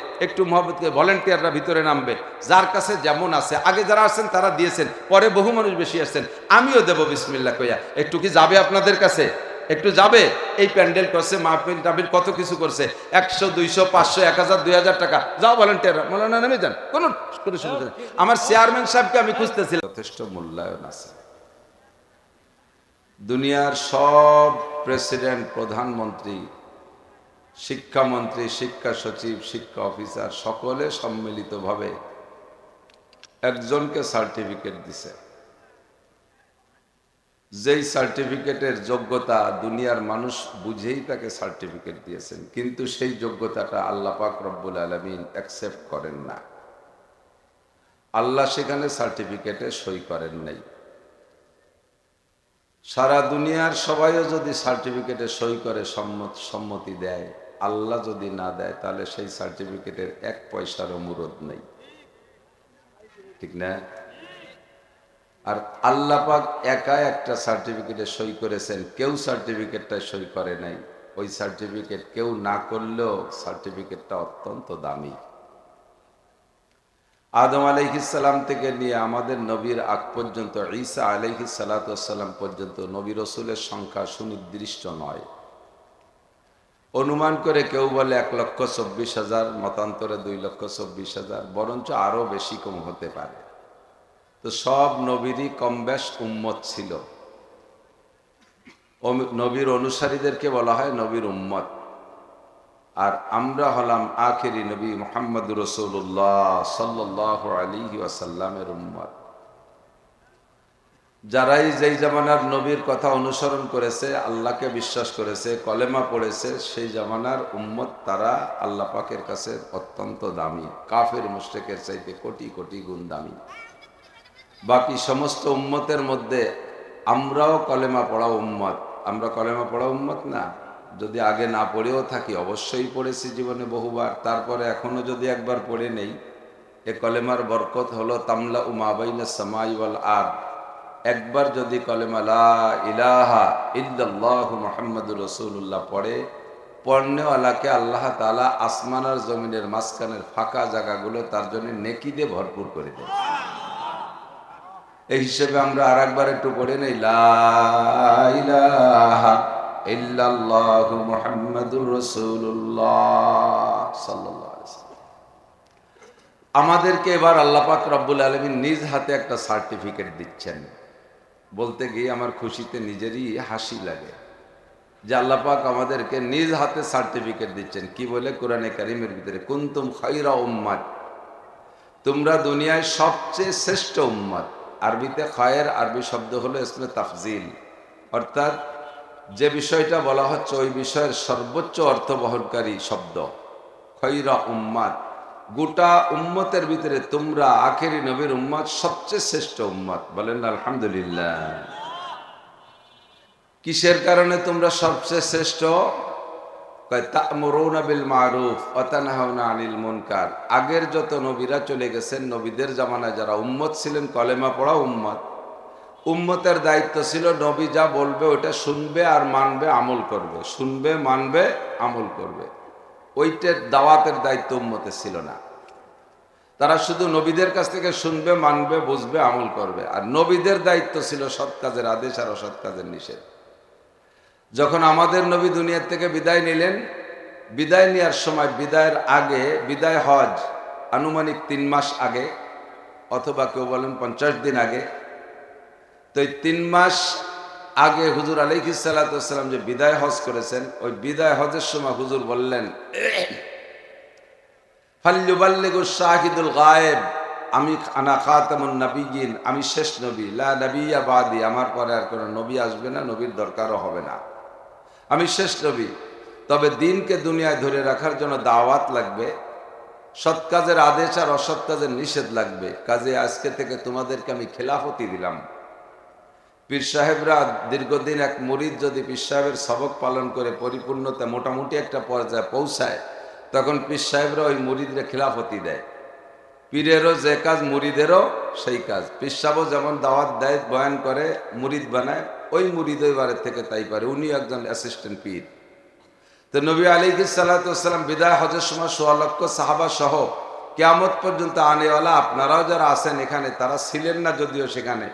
ভলেন্টিয়াররা ভিতরে নামবে, যার কাছে যেমন আছে। আগে যারা আসছেন তারা দিয়েছেন, পরে বহু মানুষ বেশি আসছেন, আমিও দেবো বিসমিল্লাহ কইয়া। একটু কি যাবে আপনাদের কাছে? একটু যাবে? এই প্যান্ডেল করছে, মাহফিল টাহফিল কত কিছু করছে, 100 200 500 1000 2000 টাকা। যাও ভলেন্টিয়াররা, মৌলানা নেমে যান, কোনো সুবিধা নেই। আমার চেয়ারম্যান সাহেবকে আমি খুঁজতেছিলাম, যথেষ্ট মূল্যায়ন আছে। দুনিয়ার সব প্রেসিডেন্ট, প্রধানমন্ত্রী, শিক্ষামন্ত্রী, শিক্ষা সচিব, শিক্ষা অফিসার সকলে সম্মিলিতভাবে একজনকে সার্টিফিকেট দিছে, যেই সার্টিফিকেটের যোগ্যতা দুনিয়ার মানুষ বুঝেই তাকে সার্টিফিকেট দিয়েছেন, কিন্তু সেই যোগ্যতাটা আল্লাহ পাক রব্বুল আলামিন অ্যাকসেপ্ট করেন না। আল্লাহ সেখানে সার্টিফিকেটে সই করেন নাই। সারা দুনিয়ার সবাইও যদি সার্টিফিকেটে সই করে সম্মতি দেয়, আল্লাহ যদি না দেয়, তাহলে সেই সার্টিফিকেটের 1 পয়সারও মুরদ নেই, ঠিক না? আর আল্লাহ পাক একা একটা সার্টিফিকেটে সই করেছেন, কেউ সার্টিফিকেটটা সই করে নাই। ওই সার্টিফিকেট কেউ না করলেও সার্টিফিকেটটা অত্যন্ত দামি। আদম আলাইহিস সালাম থেকে নিয়ে আমাদের নবীর আগ পর্যন্ত, ঈসা আলাইহিস সালাতু ওয়াস সালাম পর্যন্ত নবী রাসূলের সংখ্যা সুনির্দিষ্ট নয়। অনুমান করে কেউ বলে 1,24,000, মতান্তরে 2,24,000, বরঞ্চ আরো বেশি কম হতে পারে। তো সব নবীরই কমবেশ উম্মত ছিল। নবীর অনুসারীদেরকে বলা হয় নবীর উম্মত। আর আমরা হলাম আখেরি নবী মুহাম্মদুর রাসূলুল্লাহ সাল্লাল্লাহু আলাইহি ওয়াসাল্লামের উম্মত। যারাই যেই জামানার নবীর কথা অনুসরণ করেছে, আল্লাহকে বিশ্বাস করেছে, কলেমা পড়েছে, সেই জামানার উম্মত, তারা আল্লাহ পাকের কাছে অত্যন্ত দামি, কাফের মুশরিকের চাইতে কোটি কোটি গুণ দামি। বাকি সমস্ত উম্মতের মধ্যে আমরাও কলেমা পড়া উম্মত। আমরা কলেমা পড়া উম্মত না? যদি আগে না পড়েও থাকি, অবশ্যই পড়েছি জীবনে বহুবার, তারপরে এখনো যদি একবার পড়ে নেই, এ কলেমার বরকত হলো তামলা মা বাইনাস সামাই ওয়াল আরদ, একবার যদি কলেমা লা ইলাহা ইল্লাল্লাহু মুহাম্মাদুর রাসূলুল্লাহ পড়ে, পড়নেওয়ালাকে আল্লাহ তাআলা আসমান আর জমিনের মাঝখানের ফাঁকা জায়গাগুলো তার জন্য নেকি দিয়ে ভরপুর করে দেন। এই হিসেবে আমরা আরেকবার একটু পড়ে নেই, লা ইলাহা ইল্লাল্লাহু মুহাম্মাদুর রাসূলুল্লাহ সাল্লাল্লাহু আলাইহি ওয়াসাল্লাম। আমাদেরকে এবার আল্লাহ পাক রব্বুল আলামিন নিজ হাতে একটা সার্টিফিকেট দিচ্ছেন। বলতে গিয়ে আমার খুশিতে নিজেরই হাসি লাগে যে আল্লাহ পাক আমাদেরকে নিজ হাতে সার্টিফিকেট দিচ্ছেন। কি বলে কোরআনে কারীমের ভিতরে, কুনতুম খায়রা উম্মাত, তোমরা দুনিয়ায় সবচেয়ে শ্রেষ্ঠ উম্মত। আরবিতে খায়ের আরবি শব্দ হলো ইসমে তাফজিল, অর্থাৎ যে বিষয়টা বলা হচ্ছে ওই বিষয়ের সর্বোচ্চ অর্থ বহনকারী শব্দ খায়রা উম্মাত। গোটা উম্মতের ভিতরে তোমরা আখেরি নবীর উম্মত, সবচেয়ে শ্রেষ্ঠ উম্মত। বলেন আলহামদুলিল্লাহ। কিসের কারণে তোমরা সবচেয়ে শ্রেষ্ঠ? তা'মুরুনা বিল মারুফ ওয়া তানহাউনা আনিল মুনকার। আগের যত নবীরা চলে গেছেন, নবীদের জামানায় যারা উম্মত ছিলেন, কলেমা পড়া উম্মত, উম্মতের দায়িত্ব ছিল নবী যা বলবে ওটা শুনবে আর মানবে, আমল করবে। শুনবে, মানবে, আমল করবে। ওইটার দাওয়াতের দায়িত্ব উম্মতের ছিল না। তারা শুধু নবীদের কাছ থেকে শুনবে, মানবে, বুঝবে, আমল করবে। আর নবীদের দায়িত্ব ছিল সৎ কাজের আদেশ আর অসৎ কাজের নিষেধ। যখন আমাদের নবী দুনিয়ার থেকে বিদায় নিলেন, বিদায় নেওয়ার সময়, বিদায়ের আগে, বিদায় হজ আনুমানিক 3 মাস আগে, অথবা কেউ বলেন 50 দিন আগে, তো এই 3 মাস আগে হুজুর আলাইহিস সালাতু ওয়াস সালাম যে বিদায় হজ করেছেন, ওই বিদায় হজের সময় হুজুর বললেন, ফাল্যুবাল্লিগু শাহিদুল গায়েব, আমি আনা খাতামুন নবিয়্যিন, আমি শেষ নবী, লা নবিয়্যা বাদি, আমার পরে আর কোনো নবী আসবে না, নবীর দরকারও হবে না, আমি শেষ নবী। তবে দিনকে দুনিয়ায় ধরে রাখার জন্য দাওয়াত লাগবে, সৎ কাজের আদেশ আর অসৎ কাজের নিষেধ লাগবে। কাজে আজকে থেকে তোমাদেরকে আমি খেলাফতি দিলাম। পীর সাহেবরা দীর্ঘদিন, এক মুরিদ যদি পীর সাহেবের সবক পালন করে পরিপূর্ণতা মোটামুটি একটা পর্যায়ে পৌঁছায়, তখন পীর সাহেবরা ওই মুরিদরে খেলাফতি দেয়। পীরেরও যে কাজ, মুরিদেরও সেই কাজ। পীর সাহেবও যেমন দাওয়াত দেয়, বয়ান করে, মুরিদ বানায়, ওই মুরিদ এবারের থেকে তাই পারে। উনি একজন অ্যাসিস্ট্যান্ট পীর। তো নবী আলাইহিস সালাতু ওয়াস সালাম বিদায় হজের সময় 1.25 লক্ষ সাহাবা সহ কিয়ামত পর্যন্ত আনেওয়ালা আপনারাও যারা আছেন এখানে, তারা ছিলেন না যদিও সেখানে,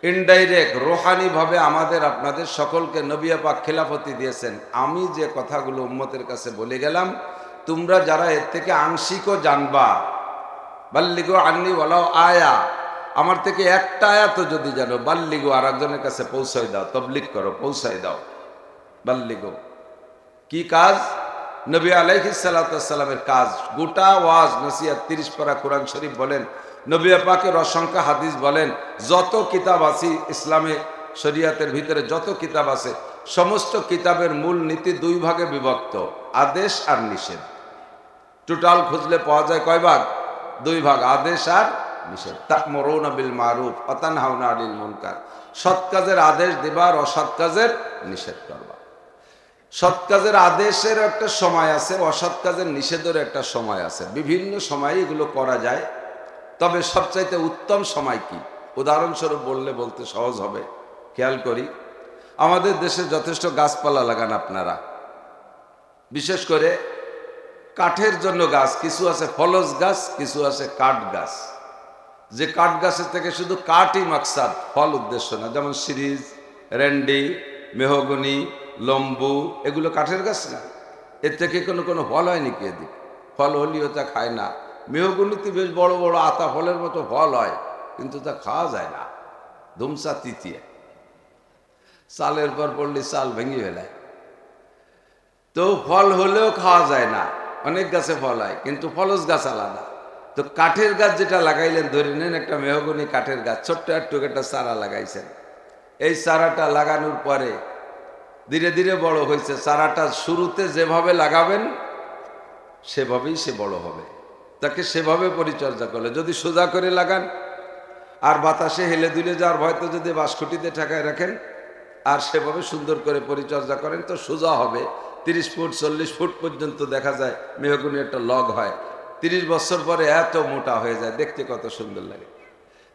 ইনডাইরেক্ট রোহানি ভাবে আমাদের আপনাদের সকলকে নবী পাক খেলাফতি দিয়েছেন। আমি যে কথাগুলো উম্মতের কাছে বলে গেলাম, তোমরা যারা এর থেকে আংশিকও জানবা, বাল্লিগু আন্নি ওয়ালাউ আয়া, আমার থেকে একটা আয়াত যদি জানো, বাল্লিগু, আর একজনের কাছে পৌঁছাই দাও, তবলিগ করো, পৌঁছাই দাও। বাল্লিগু কি কাজ? নবী আলাইহিস সালাতু ওয়াস সালামের কাজ। গোটা ওয়াজ নসিহত, 30 পারা কোরআন শরীফ বলেন, নবী পাকের অসংখ্য হাদিস বলেন, যত কিতাব আছে ইসলামে, শরিয়াতের ভিতরে যত কিতাব আছে, সমস্ত কিতাবের মূল নীতি 2 ভাগে বিভক্ত, আদেশ আর নিষেধ। টোটাল খুঁজলে পাওয়া যায় কয় ভাগ? 2 ভাগ, আদেশ আর নিষেধ। তা'মুরুনা বিল মারুফ ওয়া তানহাউনা আনিল মুনকার, সৎ কাজের আদেশ দিবা আর অসৎ কাজের নিষেধ করবা। সৎ কাজের আদেশের একটা সময় আছে, অসৎ কাজের নিষেধের একটা সময় আছে। বিভিন্ন সময়ে এগুলো করা যায়, তবে সবচাইতে উত্তম সময় কি? উদাহরণস্বরূপ বললে বলতে সহজ হবে। খেয়াল করি, আমাদের দেশে যথেষ্ট গাছপালা লাগান আপনারা, বিশেষ করে কাঠের জন্য গাছ। কিছু আছে ফলজ গাছ, কিছু আছে কাঠ গাছ। যে কাঠ গাছের থেকে শুধু কাঠই মাকসাদ, ফল উদ্দেশ্য না। যেমন সিরিজ, রেন্ডি, মেহগনি, লম্বু, এগুলো কাঠের গাছ না। এর থেকে কোনো ফল হয় নাকি? এদিক ফল হলিও তা খায় না। মেহগনিতে বেশ বড় বড় আতা ফলের মতো ফল হয়, কিন্তু তা খাওয়া যায় না। ধুমসা তিতিয়ে, চালের পর পড়লে চাল ভেঙে ফেলায়। তো ফল হলেও খাওয়া যায় না। অনেক গাছে ফল হয়, কিন্তু ফলজ গাছ আলাদা। তো কাঠের গাছ যেটা লাগাইলেন, ধরে নেন একটা মেহগনি কাঠের গাছ, ছোট্ট একটু একটা চারা লাগাইছেন। এই চারাটা লাগানোর পরে ধীরে ধীরে বড় হয়েছে। চারাটা শুরুতে যেভাবে লাগাবেন সেভাবেই সে বড় হবে। তাকে সেভাবে পরিচর্যা করলে, যদি সোজা করে লাগান আর বাতাসে হেলে দুলে যাওয়ার ভয়তো যদি বাঁশখুঁটিতে ঠেকায় রাখেন আর সেভাবে সুন্দর করে পরিচর্যা করেন, তো সোজা হবে। 30 ফুট 40 ফুট পর্যন্ত দেখা যায় মেহগনি একটা লগ হয়। 30 বছর পরে এত মোটা হয়ে যায়, দেখতে কত সুন্দর লাগে।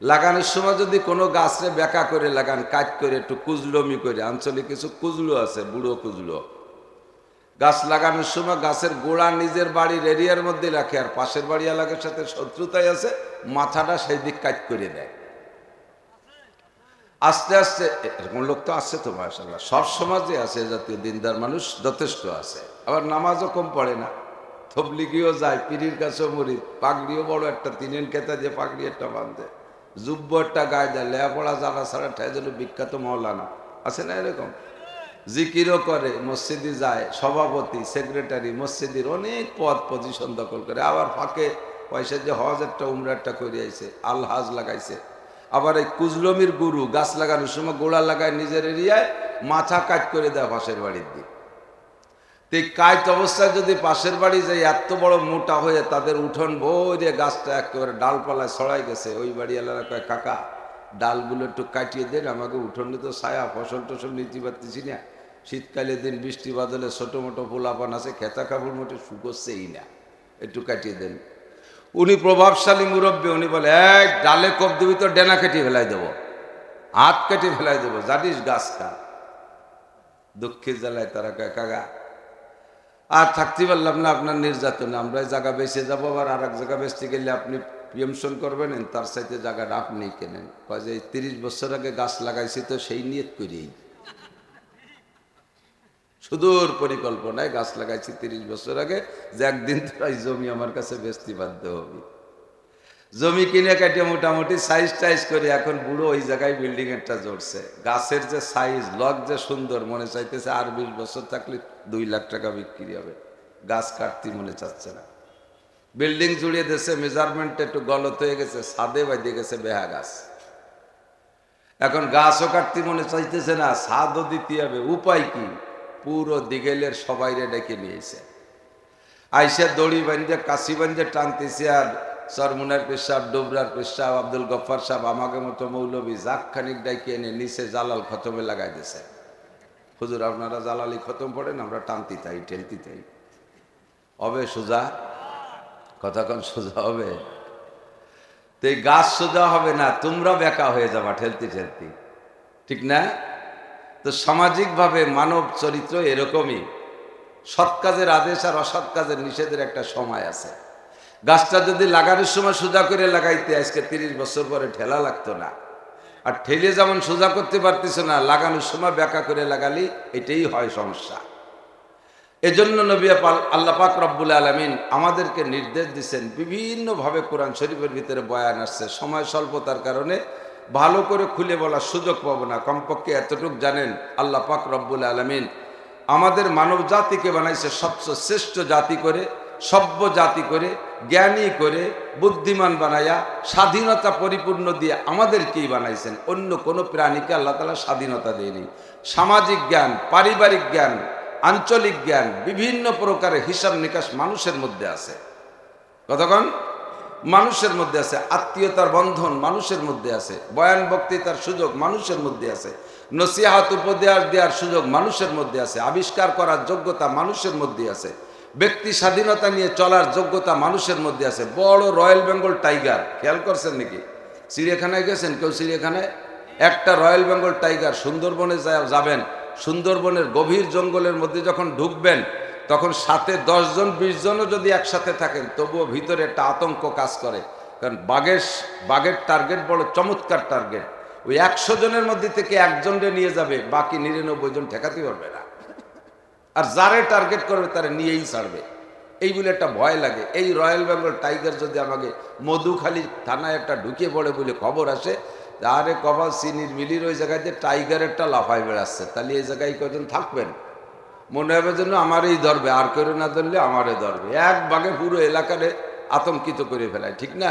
লাগানোর সময় যদি কোনো গাছরে বেঁকা করে লাগান, কাট করে একটু কুজলমি করে, আঞ্চলিক কিছু কুজলো আছে, বুড়ো কুজলো, গাছ লাগানোর সময় গাছের গোড়া নিজের বাড়ির এরিয়ার মধ্যে রাখে, আর পাশের বাড়ি এলাকার সাথে শত্রুতায় আছে, মাথাটা সেই দিক কাট করে দেয়। আস্তে আস্তে, এরকম লোক তো আছে তো মাশাআল্লাহ, সব সমাজে আছে জাতীয় দিনদার মানুষ যথেষ্ট আছে। আবার নামাজও কম পড়ে না, তবলিগিও যায়, পীরের কাছেও মুরিদ, পাগড়িও বড় একটা, তিনেন কেতা দিয়ে পাগড়ি একটা বাঁধে, যুব্য একটা গায়ে দেয়, লেয়াপড়া জানা ছাড়া ঠায় যেন বিখ্যাত মৌলানা আছে না এরকম। জিকিরও করে, মসজিদে যায়, সভাপতি, সেক্রেটারি, মসজিদের অনেক পদ পজিশন দখল করে। আবার ফাঁকে পয়সা যে হজ একটা উমরা একটা করে আইছে, আল হাজ লাগাইছে। আবার এই কুজলমির গুরু গাছ লাগানোর সময় গোড়া লাগায় নিজের এরিয়ায়, মাথা কাট করে দেয় পাশের বাড়ির দিক। তো এই কাট অবস্থায় যদি পাশের বাড়ি যায়, এত বড় মোটা হয়ে তাদের উঠোন ভরে গাছটা একেবারে ডালপালায় ছড়াই গেছে, ওই বাড়ি এলাকা কয় কাকা ডালগুলো একটু কাটিয়ে দেন, আমাকে উঠোনে তো ছায়া, ফসল টসল নিতে পারতেছি না, শীতকালে দিন বৃষ্টি বাদলে ছোটো মোটো পোলাপান আছে, খেতা কাপড় মোটে শুকোচ্ছেই না, একটু কাটিয়ে দেন। উনি প্রভাবশালী মুরব্বী, উনি বলে এক ডালে কোপ দিবি তো ডেনা কেটে ফেলাই দেবো, হাত কেটে ফেলাই দেবো, জানিস গাছটা। দুঃখের জ্বালায় তারা কয় কাকা আর থাকতে পারলাম না আপনার নির্যাতনে, আমরা এই জায়গা বেঁচে যাবো, আবার আর এক জায়গা বেচতে গেলে আপনি প্রিয়মশন করবেন, তার সাথে জায়গাটা আপনি কেনেন। কয় যে 30 বছর আগে গাছ লাগাইছি তো সেই নিয়ত করেই, সুদূর পরিকল্পনায় গাছ লাগাইছি 30 বছর আগে, যে একদিন তোরা এই জমি আমার কাছে বেচতে বাধ্য হবি। জমি কিনে কাটিয়ে মোটামুটি সাইজ টাইজ করে এখন বুড়ো ওই জায়গায় বিল্ডিং একটা জড়ছে। গাছের যে সাইজ, লক যে সুন্দর, মনে চাইতেছে আর 20 বছর থাকলে 2 লাখ টাকা বিক্রি হবে। গাছ কাটতে মনে চাচ্ছে না, বিল্ডিং জুড়িয়ে দিয়েছে, মেজারমেন্ট একটু গলত হয়ে গেছে, ছাদে বাইতে গেছে বেহা গাছ। এখন গাছও কাটতে মনে চাইতেছে না, ছাদও দিতে হবে, উপায় কি? পুরো দিগেলের সবাইরে ডেকে নিয়েছে, আইসা দড়ি বান্ধে কাশি বান্ধে টানতেছে। আর সরমুনার পেশাব, ডোবরার পেশাব, আব্দুল গফার সাহেব, আমাকে মতো মৌলবী জাক খানিক ডাইকে এনে নিচে জালাল খতমে লাগাই দিয়েছে। হুজুর আপনারা জালালি খতম পড়েন, আমরা টানতে তাই ঠেলতে তাই, হবে সোজা? কতক্ষণ সোজা হবে? তো এই গাছ সোজা হবে না, তোমরা বেকা হয়ে যাবা ঠেলতে ঠেলতে, ঠিক না? তো সামাজিকভাবে মানব চরিত্র এরকমই, সৎ কাজের আদেশ আর অসৎ কাজের নিষেধের একটা সময় আছে। গাছটা যদি লাগানোর সময় সোজা করে লাগাইতে আজকে 30 বছর পরে ঠেলা লাগতো না। আর ঠেলে যেমন সোজা করতে পারতেছ না, লাগানোর সময় ব্যাকা করে লাগালি এটাই হয় সমস্যা। এজন্য নবী আল্লাহ পাক রব্বুল আলামিন আমাদেরকে নির্দেশ দিচ্ছেন, বিভিন্নভাবে কোরআন শরীফের ভিতরে বয়ান আসছে। সময় স্বল্পতার কারণে ভালো করে খুলে বলার সুযোগ পাবো না, কমপক্ষে এতটুক জানেন আল্লাহ পাক রব্বুল আলামিন আমাদের মানব জাতিকে বানাইছে সবচেয়ে শ্রেষ্ঠ জাতি করে, সভ্য জাতি করে, জ্ঞানী করে, বুদ্ধিমান বানাইয়া, স্বাধীনতা পরিপূর্ণ দিয়ে আমাদেরকেই বানাইছেন। অন্য কোনো প্রাণীকে আল্লাহ তাআলা স্বাধীনতা দেয়নি। সামাজিক জ্ঞান, পারিবারিক জ্ঞান, আঞ্চলিক জ্ঞান, বিভিন্ন প্রকারের হিসাব নিকাশ মানুষের মধ্যে আছে। কতক্ষণ মানুষের মধ্যে আছে, আত্মীয়তার বন্ধন মানুষের মধ্যে আছে, বয়ান বক্তৃতার সুযোগ মানুষের মধ্যে আছে, নসিহাত উপদেশ দেওয়ার সুযোগ মানুষের মধ্যে আছে, আবিষ্কার করার যোগ্যতা মানুষের মধ্যে আছে, ব্যক্তি স্বাধীনতা নিয়ে চলার যোগ্যতা মানুষের মধ্যে আছে। বড় রয়্যাল বেঙ্গল টাইগার, খেয়াল করছেন নাকি? চিড়িয়াখানায় গেছেন কেউ? চিড়িয়াখানায় একটা রয়্যাল বেঙ্গল টাইগার, সুন্দরবনে যাবেন, সুন্দরবনের গভীর জঙ্গলের মধ্যে যখন ঢুকবেন, তখন সাথে 10 জন 20 জনও যদি একসাথে থাকেন, তবুও ভিতরে একটা আতঙ্ক কাজ করে। কারণ বাঘের টার্গেট বড় চমৎকার টার্গেট। ওই 100 জনের মধ্যে থেকে একজনকে নিয়ে যাবে, বাকি 99 জন ঠেকাতে পারবে না। আর যারে টার্গেট করবে তারা নিয়েই ছাড়বে, এই বলে একটা ভয় লাগে। এই রয়্যাল বেঙ্গল টাইগার যদি আমাকে মধুখালী থানায় একটা ঢুকিয়ে পড়ে বলে খবর আসে, আরে কবাল চিনির মিলির ওই জায়গায় যে টাইগারেরটা লাফায় বেড়াচ্ছে, তাহলে এই জায়গায় কজন থাকবেন? মনে হবে যেন আমারই ধরবে, আর কেউ না ধরলে আমারে ধরবে। এক বাঘে পুরো এলাকারে আতঙ্কিত করে ফেলায়, ঠিক না?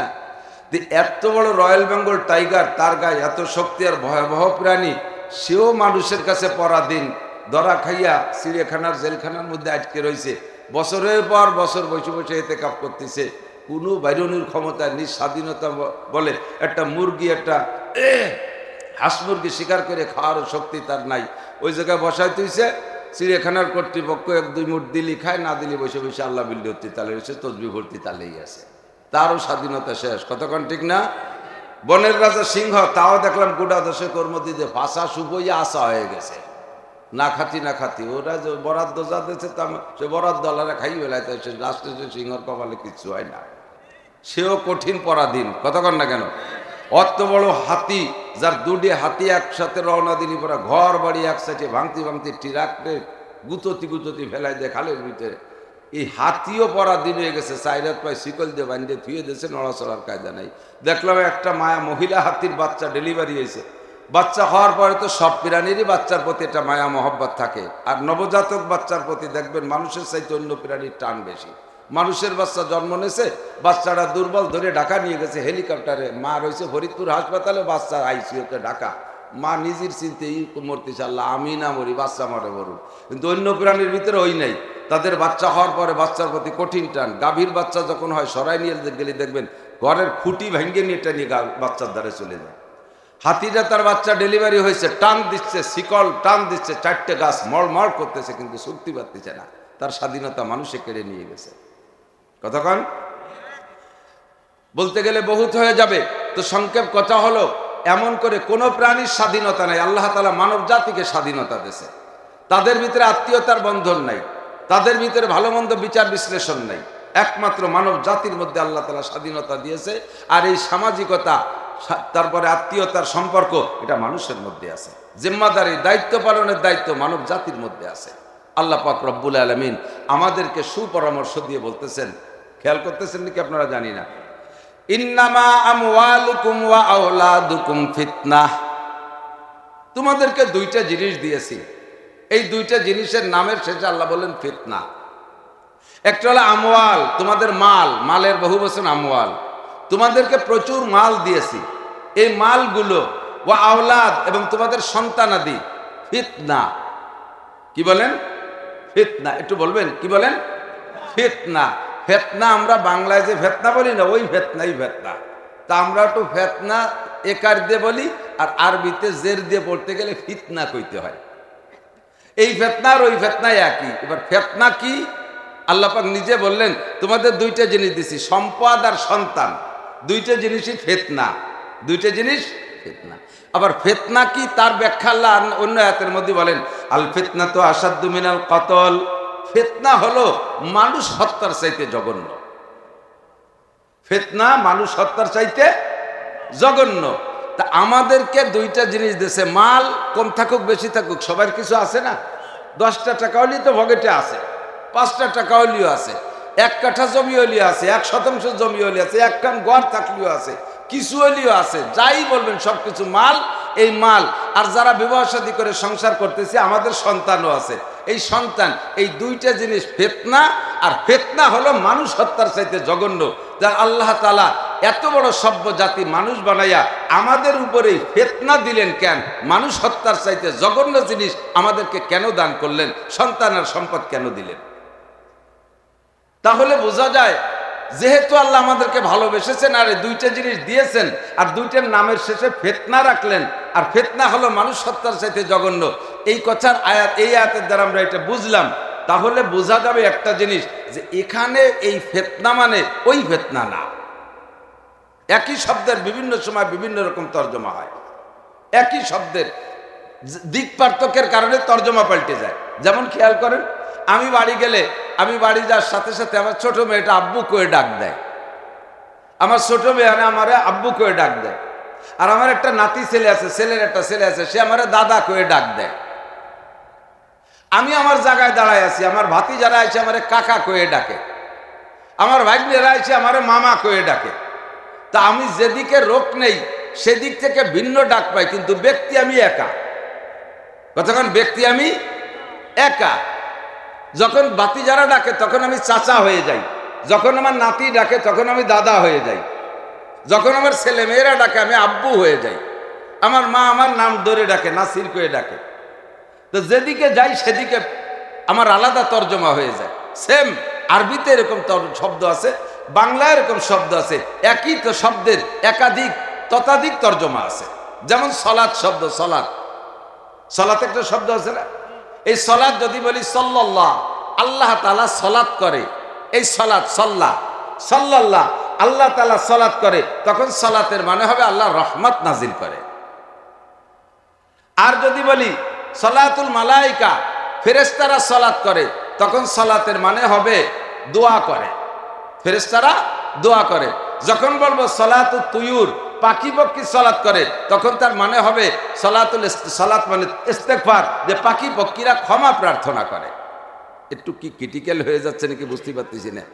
এত বড় রয়্যাল বেঙ্গল টাইগার, তার গায়ে এত শক্তি আর ভয়াবহ প্রাণী, সেও মানুষের কাছে পরাধীন, ধরা খাইয়া চিড়িয়াখানার জেলখানার মধ্যে আটকে রয়েছে। বছরের পর বছর বসে বসে এতেকাফ করতেছে, কোনো বাইরনির ক্ষমতা, নিজ স্বাধীনতা বলে একটা মুরগি, একটা হাঁস মুরগি শিকার করে খাওয়ারও শক্তি তার নাই। ওই জায়গায় বসাই তুইছে, চিড়িয়াখানার কর্তৃপক্ষ 1-2 মুঠ দিলি খায়, না দিলি বসে বসে আল্লাহ বিল্লি হতে তালে রয়েছে, তসবি ভর্তি তালেই আছে, তারও স্বাধীনতা শেষ। কতক্ষণ, ঠিক না? বনের রাজা সিংহ, তাও দেখলাম গোটা দশে কর্মদিতে ভাষা শুভইয়া আসা হয়ে গেছে, না খাতি ওরা যে বরাদ্দ যা দিয়েছে তা সে বরাদ্দ আল্লাহরা খাই বেলায়, সে লাস্টে সে সিংহর কপালে কিচ্ছু হয় না, সেও কঠিন পরাধীন। কতক্ষণ না কেন? অত বড় হাতি, যার দুটি হাতি একসাথে রওনা দিলি পরা ঘর বাড়ি একসাথে ভাঙতি ট্রাক্টে গুততি ফেলাই দেয় খালের ভিতরে, এই হাতিও পরাধীন হয়ে গেছে, চাইরাত পায় শিকল দিয়ে বান্ধে ধুয়ে দিয়েছে, নড়াচড়ার কায়দা নাই। দেখলাম একটা মায়া মহিলা হাতির বাচ্চা ডেলিভারি হয়েছে, বাচ্চা হওয়ার পরে তো সব প্রাণীরই বাচ্চার প্রতি একটা মায়া মহব্বত থাকে, আর নবজাতক বাচ্চার প্রতি দেখবেন মানুষের চাইতে অন্য প্রাণীর টান বেশি। মানুষের বাচ্চা জন্ম নিয়েছে, বাচ্চাটা দুর্বল, ধরে ঢাকা নিয়ে গেছে হেলিকপ্টারে, মা রয়েছে ফরিদপুর হাসপাতালে, বাচ্চা আইসিইউতে ঢাকা, মা নিজের চিন্তেই মরতেছে, আল্লাহ আমি না মরি, বাচ্চা মরে মরুক। কিন্তু অন্য প্রাণীর ভিতরে ওই নাই, তাদের বাচ্চা হওয়ার পরে বাচ্চার প্রতি কঠিন টান। গাভীর বাচ্চা যখন হয় সরাই নিয়ে গেলে দেখবেন ঘরের খুঁটি ভেঙে নিয়ে এটা নিয়ে বাচ্চার দ্বারে চলে যায়। হাতিটা তার বাচ্চা ডেলিভারি হয়েছে, টান দিচ্ছে, শিকল টান দিচ্ছে, চারটে গাছ মড় করতেছে, কিন্তু শক্তি পাচ্ছে না, তার স্বাধীনতা মানুষে কেড়ে নিয়ে গেছে। কতক্ষণ বলতে গেলে বহুত হয়ে যাবে, তো সংক্ষেপ কথা হলো, এমন করে কোনো প্রাণীর স্বাধীনতা নাই, আল্লাহ তাআলা মানব জাতিকে স্বাধীনতা দিয়েছে। তাদের ভিতরে আত্মীয়তার বন্ধন নাই, তাদের ভিতরে ভালো মন্দ বিচার বিশ্লেষণ নাই, একমাত্র মানব জাতির মধ্যে আল্লাহ তাআলা স্বাধীনতা দিয়েছে। আর এই সামাজিকতা, তারপরে আত্মীয়তার সম্পর্ক, এটা মানুষের মধ্যে আছে। জিম্মাদারি, দায়িত্ব পালনের দায়িত্ব মানব জাতির মধ্যে আছে। আল্লাহ পাক রব্বুল আলামিন আমাদেরকে সুপরামর্শ দিয়ে বলতেছেন, খেয়াল করতেছেন নাকি আপনারা জানি না, ইন্নামা আমওয়ালুকুম ওয়া আওলাদুকুম ফিতনাহ, তোমাদেরকে দুইটা জিনিস দিয়েছি, এই দুইটা জিনিসের নামের শেষে আল্লাহ বলেন ফিতনা। একটা হলো আমওয়াল, তোমাদের মাল, মালের বহু বচন আমওয়াল, তোমাদেরকে প্রচুর মাল দিয়েছি, এই মালগুলো, ওয়া আওলাদ, এবং তোমাদের সন্তানাদি, ফিতনা। কি বলেন? ফিতনা। একটু বলবেন কি বলেন? ফিতনা। ফেতনা আমরা বাংলায় যে ফেতনা বলি না, ওই ফেতনাই ফেতনা। তা আমরা একটু ফেতনা একার দিয়ে বলি, আর আরবিতে জের দিয়ে পড়তে গেলে ফিতনা কইতে হয়। এই ফেতনা আর ওই ফেতনা একই। এবার ফেতনা কি? আল্লাহ পাক নিজে বললেন, তোমাদের দুইটা জিনিস দিছি, সম্পদ আর সন্তান, দুইটা জিনিসই ফেতনা, দুইটা জিনিস ফিতনা। আবার ফিতনা কি তার ব্যাখ্যা আল্লাহ অন্য আয়াতের মধ্যে বলেন, আল ফিতনাতু আশাদ্দু মিনাল কতল, ফিতনা হলো মানুষ হত্যার চাইতে জঘন্য। ফিতনা মানুষ হত্যার চাইতে জঘন্য। তা আমাদেরকে দুইটা জিনিস দিয়েছে, মাল কম থাকুক বেশি থাকুক সবার কিছু আছে না, 10টা টাকা হলেই তো ভগেটে আছে, 5টা টাকা হলেও আছে, 1 কাঠা জমি হলেও আছে, 1% জমি হলেও আছে, 1 কান ঘর থাকলেও আছে, কিছু হলেও আছে, যাই বলবেন সবকিছু মাল। এই মাল, আর যারা বিবাহ শাদী করে সংসার করতেছে, আমাদের সন্তানও আছে, এই সন্তান, এই দুইটা জিনিস ফিতনা। আর ফিতনা হলো মানুষ হত্যার চাইতে জঘন্য। যার আল্লাহ তাআলা এত বড় সভ্য জাতি মানুষ বানাইয়া আমাদের উপরে ফিতনা দিলেন কেন? মানুষ হত্যার চাইতে জঘন্য জিনিস আমাদেরকে কেন দান করলেন? সন্তান আর সম্পদ কেন দিলেন? তাহলে বোঝা যায়, যেহেতু আল্লাহ আমাদেরকে ভালোবেসেছেন আর এই দুইটা জিনিস দিয়েছেন, আর দুইটার নামের শেষে ফিতনা রাখলেন, আর ফিতনা হলো মানুষ হত্যার চাইতে জঘন্য, এই কথার আয়াত, এই আয়াতের দ্বারা আমরা এটা বুঝলাম। তাহলে বোঝা যাবে একটা জিনিস, যে এখানে এই ফিতনা মানে ওই ফিতনা না। একই শব্দের বিভিন্ন সময় বিভিন্ন রকম তর্জমা হয়, একই শব্দের দিক পার্থক্যের কারণে তর্জমা পাল্টে যায়। যেমন খেয়াল করেন, আমি বাড়ি গেলে, আমি বাড়ি যাওয়ার সাথে সাথে আমার ছোট মেয়েটা আব্বু কয়ে ডাক দেয়, আমার ছোট মেয়ে আমারে আব্বু কয়ে ডাক দেয়। আর আমার একটা নাতি ছেলে আছে, ছেলের একটা ছেলে আছে, সে আমারে দাদা কয়ে ডাক দেয়। আমি আমার জায়গায় দাঁড়ায় আছি, আমার ভাতি যারা আছে আমারে কাকা কয়ে ডাকে, আমার ভাগ্নেরা আছে আমারে মামা কয়ে ডাকে। তা আমি যেদিকে রোগ নেই সেদিক থেকে ভিন্ন ডাক পাই, কিন্তু ব্যক্তি আমি একা। কতক্ষণ ব্যক্তি আমি একা। যখন বাতি যারা ডাকে তখন আমি চাচা হয়ে যাই, যখন আমার নাতি ডাকে তখন আমি দাদা হয়ে যাই, যখন আমার ছেলে মেয়েরা ডাকে আমি আব্বু হয়ে যাই, আমার মা আমার নাম ধরে ডাকে, নাসির করে ডাকে। তো যেদিকে যাই সেদিকে আমার আলাদা তর্জমা হয়ে যায়। সেম আরবিতে এরকম শব্দ আছে, বাংলায় এরকম শব্দ আছে, একই তো শব্দের একাধিক ততাধিক তর্জমা আছে। যেমন সলাৎ শব্দ, সলাৎ, সলাৎ একটা শব্দ আছে না? এই সলাৎ যদি বলি সাল্লাল্লাহ, আল্লাহ তাআলা সলাৎ করে, এই সলাৎ, সাল্লাহ, সাল্লাল্লাহ, আল্লাহ তাআলা সালাত করে, তখন সালাতের মানে হবে আল্লাহ রহমত নাজিল করে। আর যদি বলি সালাতুল মালাইকা, ফেরেশতারা সালাত করে, তখন সালাতের মানে হবে দোয়া করে, ফেরেশতারা দোয়া করে। যখন বলবো সালাতুত তুয়ুর, পাখি পক্ষী সালাত করে, তখন তার মানে হবে সালাত মানে ইস্তেগফার, যে পাখি পক্ষীরা ক্ষমা প্রার্থনা করে। একটু কি ক্রিটিক্যাল হয়ে যাচ্ছে নাকি বুঝতে পারতেছি না,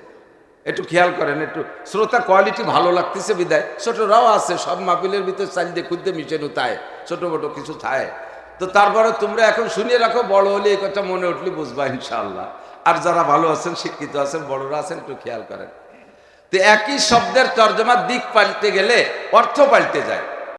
একটু খেয়াল করেন। একটু শ্রোতা কোয়ালিটি ভালো লাগতেছে বিদায়, ছোটরাও আছে, সব মাহফিলের ভিতরে চাল দিয়ে খুঁজতে মিশানো তাই ছোট মোটো কিছু থায়। তো তারপরে তোমরা এখন শুনিয়ে রাখো, বড় হলে এই কথা মনে উঠলে বুঝবা ইনশাআল্লাহ। আর যারা ভালো আছেন, শিক্ষিত আছেন, বড়রা আছেন, একটু খেয়াল করেন। তো একই শব্দের তর্জমার দিক পাল্টে গেলে অর্থ পাল্টে যায়।